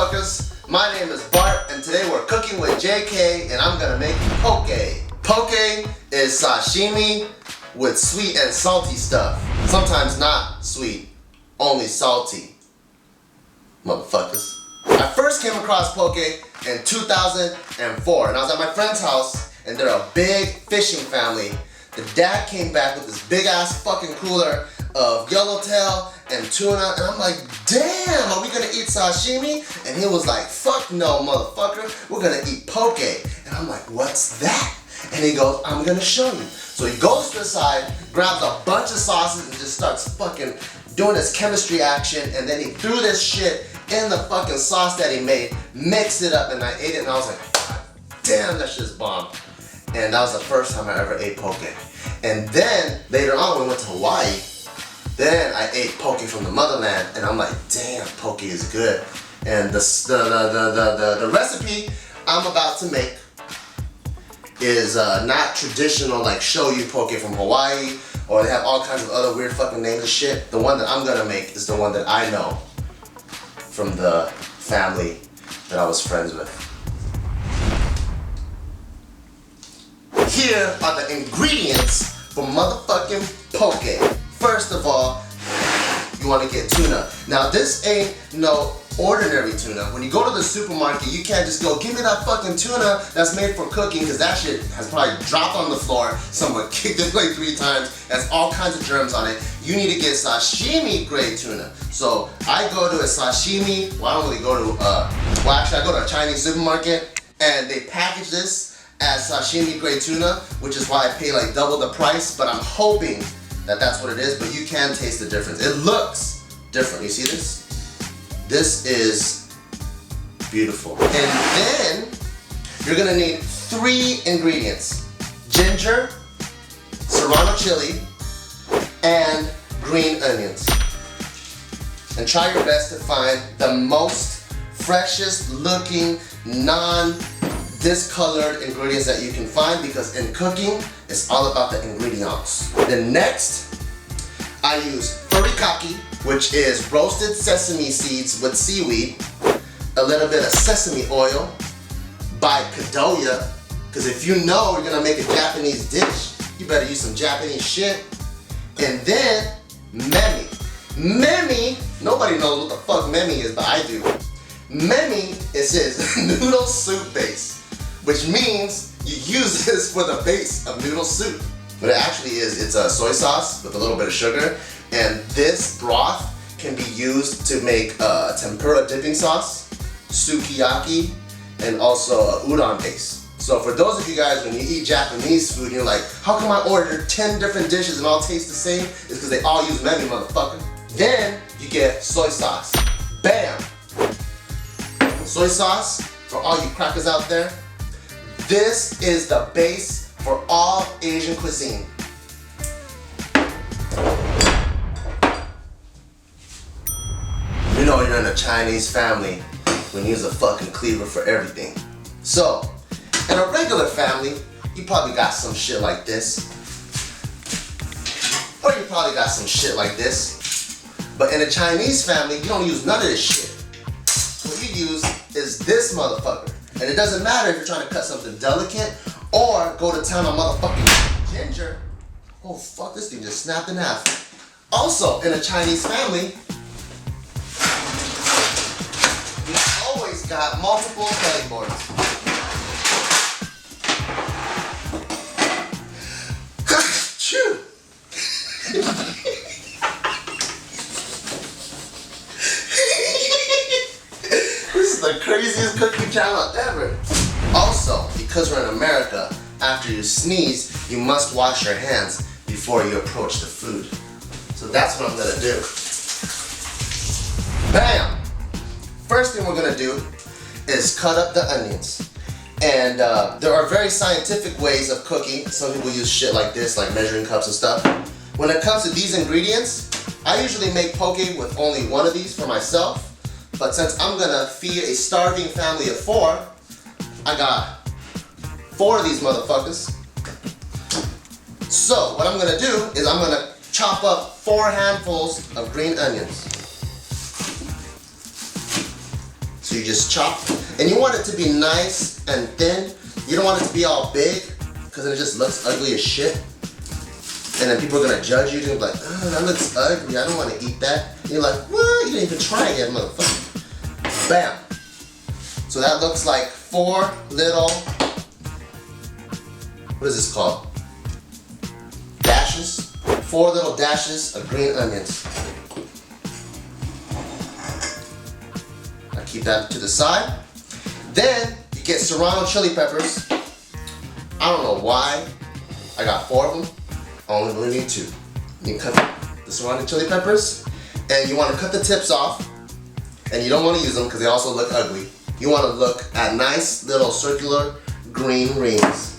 motherfuckers, my name is Bart and today we're cooking with JK and I'm gonna make poke. Poke is sashimi with sweet and salty stuff. Sometimes not sweet, only salty. Motherfuckers. I first came across poke in 2004 and I was at my friend's house and they're a big fishing family. The dad came back with this big ass fucking cooler of yellowtail and tuna and I'm like, damn, are we gonna eat sashimi? And he was like, fuck no, motherfucker, we're gonna eat poke. And I'm like, what's that? And he goes, I'm gonna show you. So he goes to the side, grabs a bunch of sauces and just starts fucking doing his chemistry action, and then he threw this shit in the fucking sauce that he made, mixed it up, and I ate it and I was like, God damn, that shit's bomb. And that was the first time I ever ate poke. And then later on when we went to Hawaii, then I ate poke from the motherland and I'm like, damn, poke is good. And the recipe I'm about to make is not traditional like shoyu poke from Hawaii, or they have all kinds of other weird fucking names of shit. The one that I'm gonna make is the one that I know from the family that I was friends with. Here are the ingredients for motherfucking poke. First of all, you want to get tuna. Now this ain't no ordinary tuna. When you go to the supermarket, you can't just go, give me that fucking tuna that's made for cooking, because that shit has probably dropped on the floor, someone kicked it like 3 times, has all kinds of germs on it. You need to get sashimi grade tuna. So I go to a sashimi, well I don't really go to, well actually I go to a Chinese supermarket and they package this as sashimi grade tuna, which is why I pay like double the price, but I'm hoping that that's what it is, but you can taste the difference. It looks different, you see this? This is beautiful. And then you're gonna need 3 ingredients: ginger, serrano chili, and green onions. And try your best to find the most freshest looking, non-discolored ingredients that you can find, because in cooking, it's all about the ingredients. Then next, I use furikake, which is roasted sesame seeds with seaweed, a little bit of sesame oil by Kadoya, because if you know you're gonna make a Japanese dish, you better use some Japanese shit. And then memi. Memi, nobody knows what the fuck memi is, but I do. Memi is his noodle soup base, which means you use this for the base of noodle soup. But it actually is, it's a soy sauce with a little bit of sugar, and this broth can be used to make tempura dipping sauce, sukiyaki, and also a udon base. So for those of you guys, when you eat Japanese food, you're like, how come I ordered 10 different dishes and all taste the same? It's because they all use memi, motherfucker. Then you get soy sauce. Bam! Soy sauce, for all you crackers out there, this is the base for all Asian cuisine. You know you're in a Chinese family when you use a fucking cleaver for everything. So, in a regular family, you probably got some shit like this. Or you probably got some shit like this. But in a Chinese family, you don't use none of this shit. What you use is this motherfucker. And it doesn't matter if you're trying to cut something delicate or go to town on motherfucking ginger. Oh fuck, this thing just snapped in half. Also, in a Chinese family, you always got multiple cutting boards. Chew. This is the craziest cooking channel ever. Also, because we're in America, after you sneeze, you must wash your hands before you approach the food. So that's what I'm gonna do. Bam! First thing we're gonna do is cut up the onions. And there are very scientific ways of cooking. Some people use shit like this, like measuring cups and stuff. When it comes to these ingredients, I usually make poke with only one of these for myself. But since I'm gonna feed a starving family of 4, I got 4 of these motherfuckers. So what I'm gonna do is I'm gonna chop up 4 handfuls of green onions. So you just chop, and you want it to be nice and thin. You don't want it to be all big, because then it just looks ugly as shit. And then people are gonna judge you. They're like, oh, that looks ugly. I don't want to eat that. And you're like, what? You didn't even try it yet, motherfucker. Bam. So that looks like 4 little, what is this called? Dashes. 4 little dashes of green onions. I keep that to the side. Then you get serrano chili peppers. I don't know why. I got 4 of them. I only really need 2. You cut the serrano chili peppers, and you want to cut the tips off, and you don't want to use them because they also look ugly. You want to look at nice little circular green rings.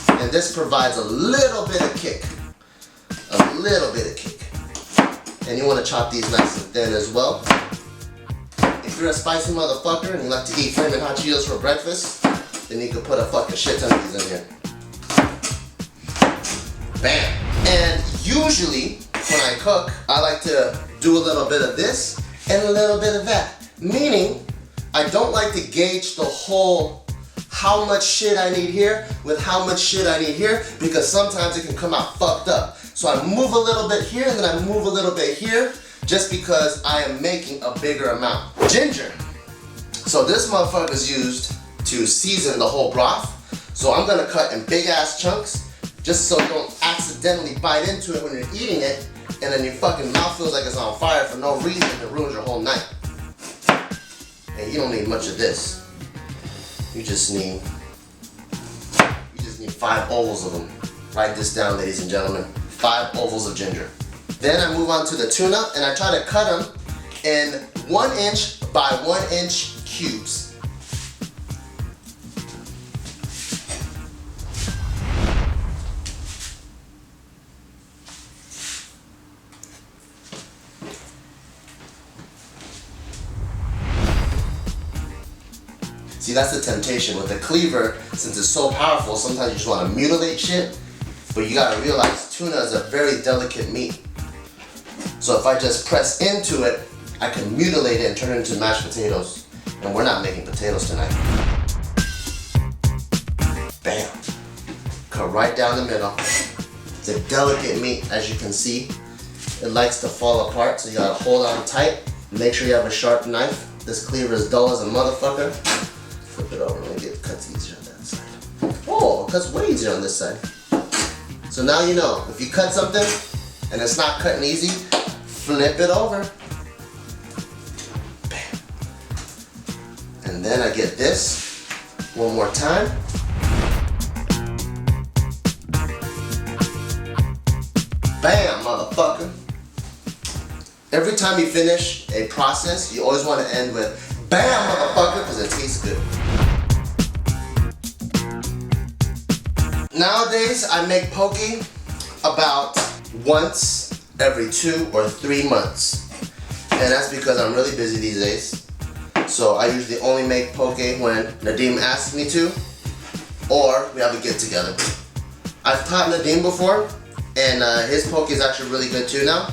And this provides a little bit of kick. A little bit of kick. And you want to chop these nice and thin as well. If you're a spicy motherfucker and you like to eat flaming hot Cheetos for breakfast, then you can put a fucking shit ton of these in here. Bam. And usually when I cook, I like to do a little bit of this and a little bit of that. Meaning, I don't like to gauge the whole how much shit I need here with how much shit I need here, because sometimes it can come out fucked up. So I move a little bit here and then I move a little bit here just because I am making a bigger amount. Ginger. So this motherfucker is used to season the whole broth. So I'm gonna cut in big ass chunks just so you don't accidentally bite into it when you're eating it and then your fucking mouth feels like it's on fire for no reason and it ruins your whole night. And you don't need much of this. You just need 5 ovals of them. Write this down, ladies and gentlemen. 5 ovals of ginger. Then I move on to the tuna and I try to cut them in 1 inch by 1 inch cubes. See, that's the temptation. With the cleaver, since it's so powerful, sometimes you just want to mutilate shit. But you gotta realize tuna is a very delicate meat. So if I just press into it, I can mutilate it and turn it into mashed potatoes. And we're not making potatoes tonight. Bam. Cut right down the middle. It's a delicate meat, as you can see. It likes to fall apart, so you gotta hold on tight. Make sure you have a sharp knife. This cleaver is dull as a motherfucker. Flip it over and it cuts easier on that side. Oh, it cuts way easier on this side. So now you know, if you cut something and it's not cutting easy, flip it over. Bam. And then I get this one more time. Bam, motherfucker. Every time you finish a process, you always want to end with bam, motherfucker, because it tastes good. Nowadays, I make poke about once every 2 or 3 months. And that's because I'm really busy these days. So I usually only make poke when Nadim asks me to, or we have a get together. I've taught Nadim before, and his poke is actually really good too now.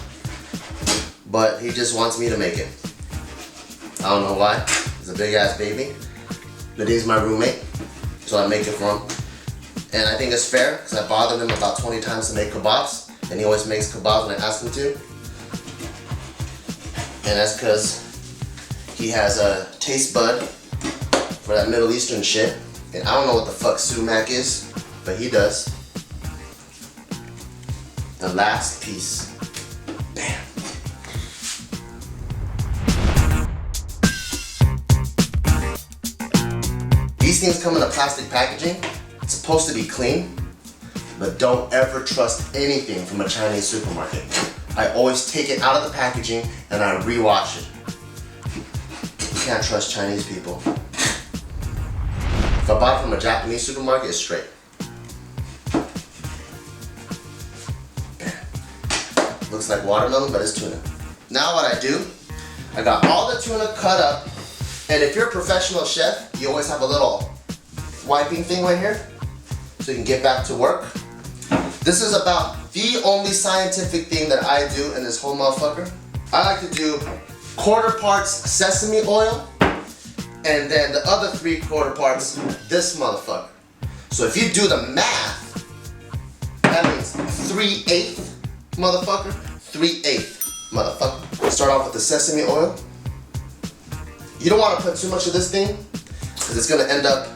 But he just wants me to make it. I don't know why. He's a big ass baby. Nadim's my roommate, so I make it for him. And I think it's fair, because I bothered him about 20 times to make kebabs, and he always makes kebabs when I ask him to. And that's because he has a taste bud for that Middle Eastern shit. And I don't know what the fuck sumac is, but he does. The last piece. Bam. These things come in a plastic packaging. It's supposed to be clean, but don't ever trust anything from a Chinese supermarket. I always take it out of the packaging and I rewash it. You can't trust Chinese people. If I buy it from a Japanese supermarket, it's straight. Bam. Looks like watermelon, but it's tuna. Now what I do, I got all the tuna cut up, and if you're a professional chef, you always have a little wiping thing right here, so you can get back to work. This is about the only scientific thing that I do in this whole motherfucker. I like to do 1/4 parts sesame oil, and then the other 3/4 parts this motherfucker. So if you do the math, that means 3/8 motherfucker, 3/8 motherfucker. Start off with the sesame oil. You don't want to put too much of this thing because it's gonna end up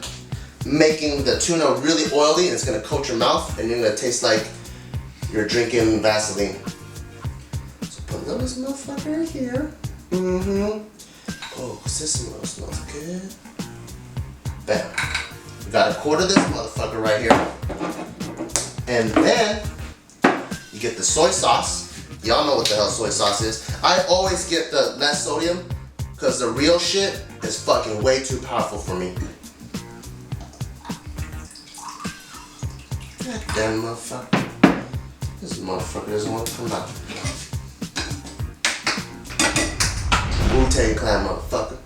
making the tuna really oily and it's gonna coat your mouth and you're gonna taste like you're drinking Vaseline. So put a little this motherfucker in here. Oh, sesame oil smells good. Bam. We got 1/4 of this motherfucker right here. And then you get the soy sauce. Y'all know what the hell soy sauce is. I always get the less sodium because the real shit is fucking way too powerful for me. God damn motherfucker. This motherfucker doesn't want to come out. Wu-Tang Clan motherfucker.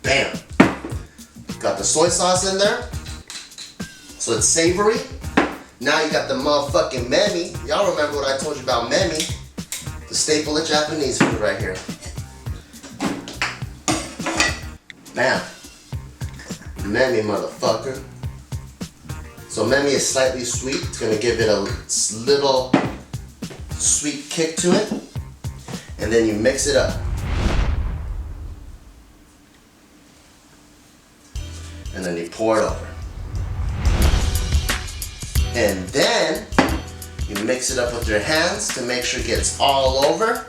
Bam. Got the soy sauce in there. So it's savory. Now you got the motherfucking memi. Y'all remember what I told you about memi? The staple of Japanese food right here. Bam. Memi motherfucker. So memi is slightly sweet. It's gonna give it a little sweet kick to it. And then you mix it up. And then you pour it over. And then you mix it up with your hands to make sure it gets all over.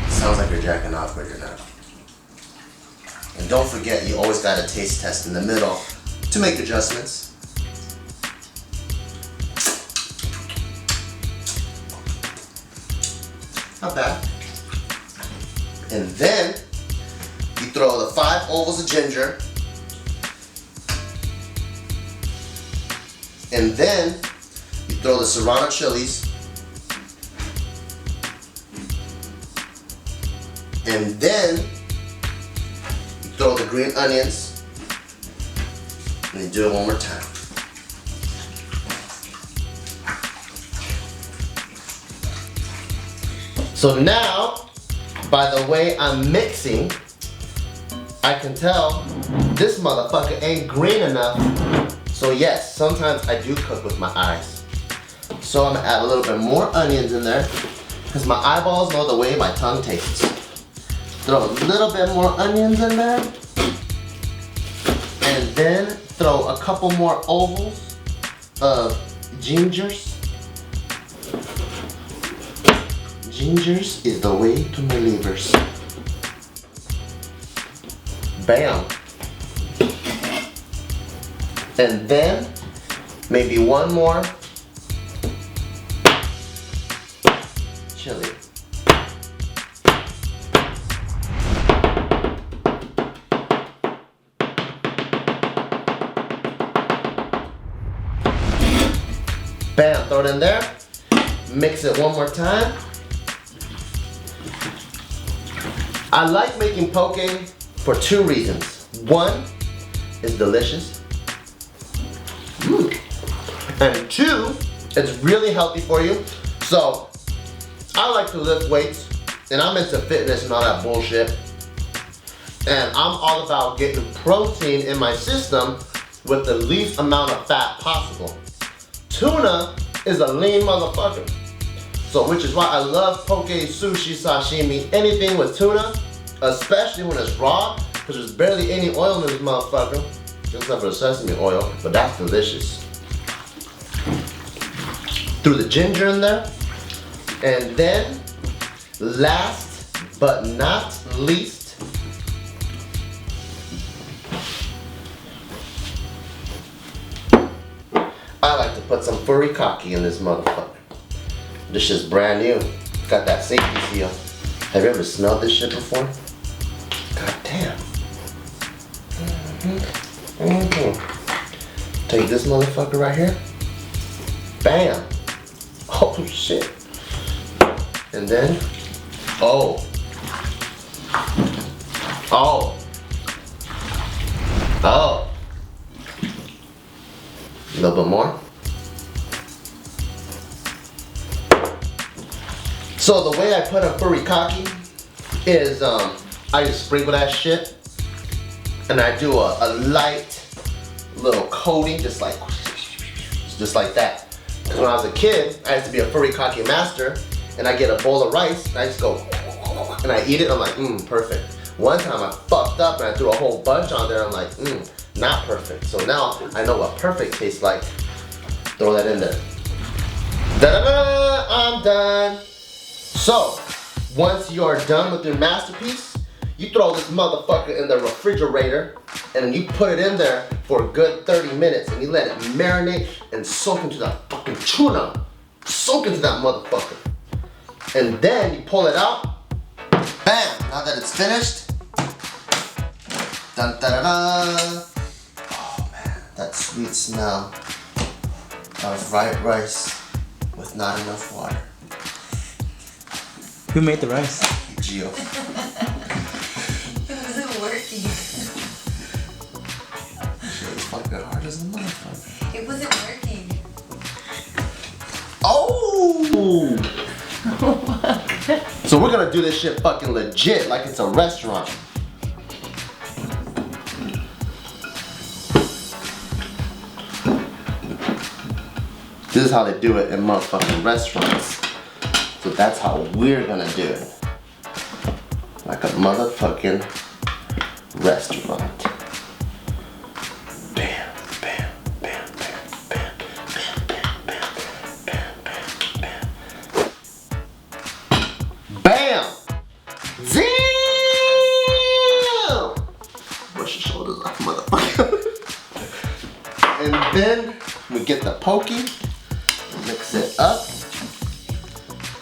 Sounds like you're jacking off, but you're not. And don't forget, you always got a taste test in the middle to make adjustments. Not bad. And then you throw the 5 ovals of ginger. And then you throw the serrano chilies. And then you throw the green onions. And you do it one more time. So now, by the way I'm mixing, I can tell this motherfucker ain't green enough. So yes, sometimes I do cook with my eyes. So I'm gonna add a little bit more onions in there because my eyeballs know the way my tongue tastes. Throw a little bit more onions in there. And then throw a couple more ovals of gingers. Gingers is the way to my livers. Bam. And then maybe one more chili. Bam, throw it in there. Mix it one more time. I like making poke for 2 reasons. One, it's delicious. And 2, it's really healthy for you. So, I like to lift weights, and I'm into fitness and all that bullshit. And I'm all about getting protein in my system with the least amount of fat possible. Tuna is a lean motherfucker. So, which is why I love poke, sushi, sashimi, anything with tuna, especially when it's raw, because there's barely any oil in this motherfucker, except for the sesame oil, but that's delicious. Threw the ginger in there, and then, last but not least, I like to put some furikake in this motherfucker. This shit's brand new. Got that safety seal. Have you ever smelled this shit before? God damn. Take this motherfucker right here. Bam. Oh shit. And then, oh. A little bit more. So the way I put a furikake is I just sprinkle that shit and I do a light little coating just like that. Because when I was a kid, I used to be a furikake master and I get a bowl of rice and I just go and I eat it. I'm like, perfect. One time I fucked up and I threw a whole bunch on there. I'm like, not perfect. So now I know what perfect tastes like. Throw that in there. Da-da-da, I'm done. So, once you're done with your masterpiece, you throw this motherfucker in the refrigerator and then you put it in there for a good 30 minutes and you let it marinate and soak into that fucking tuna. Soak into that motherfucker. And then you pull it out. Bam! Now that it's finished. Dun da da da. Oh man, that sweet smell of white rice with not enough water. Who made the rice? Gio. It wasn't working. Shit was fucking hard as a motherfucker. It wasn't working. Oh! So we're gonna do this shit fucking legit, like it's a restaurant. This is how they do it in motherfucking restaurants. So that's how we're gonna do it. Like a motherfucking restaurant. Bam, bam, bam, bam, bam, bam, bam, bam, bam, bam. Bam! Damn! Brush your shoulders off, motherfucker. And then we get the pokey, mix it up.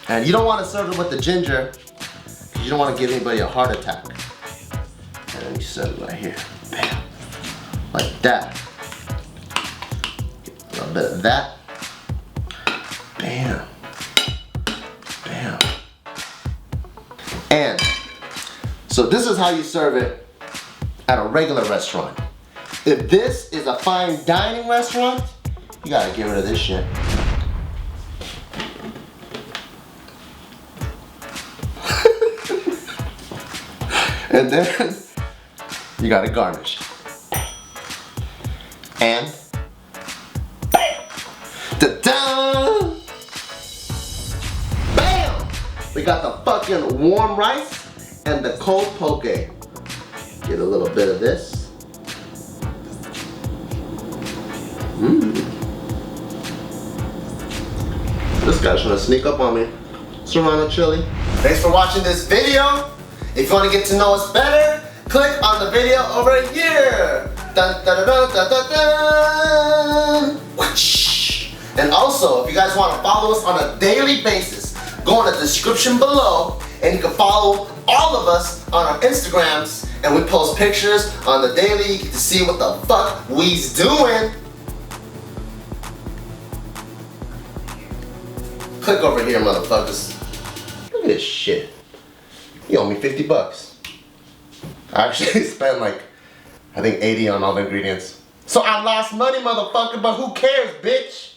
And you don't want to serve it with the ginger, because you don't want to give anybody a heart attack. And then you serve it right here. Bam. Like that. Get a little bit of that. Bam. Bam. And so this is how you serve it at a regular restaurant. If this is a fine dining restaurant, you gotta get rid of this shit. And then you gotta garnish. And bam! Da-da! Bam! We got the fucking warm rice and the cold poke. Get a little bit of this. This guy's trying to sneak up on me. Serrano chili. Thanks for watching this video. If you want to get to know us better, click on the video over here. Dun, dun, dun, dun, dun, dun. Whoosh. And also, if you guys want to follow us on a daily basis, go in the description below and you can follow all of us on our Instagrams, and we post pictures on the daily. You get to see what the fuck we's doing. Click over here, motherfuckers. Look at this shit. You owe me 50 bucks. I actually spent like, I think 80 on all the ingredients. So I lost money, motherfucker, but who cares, bitch?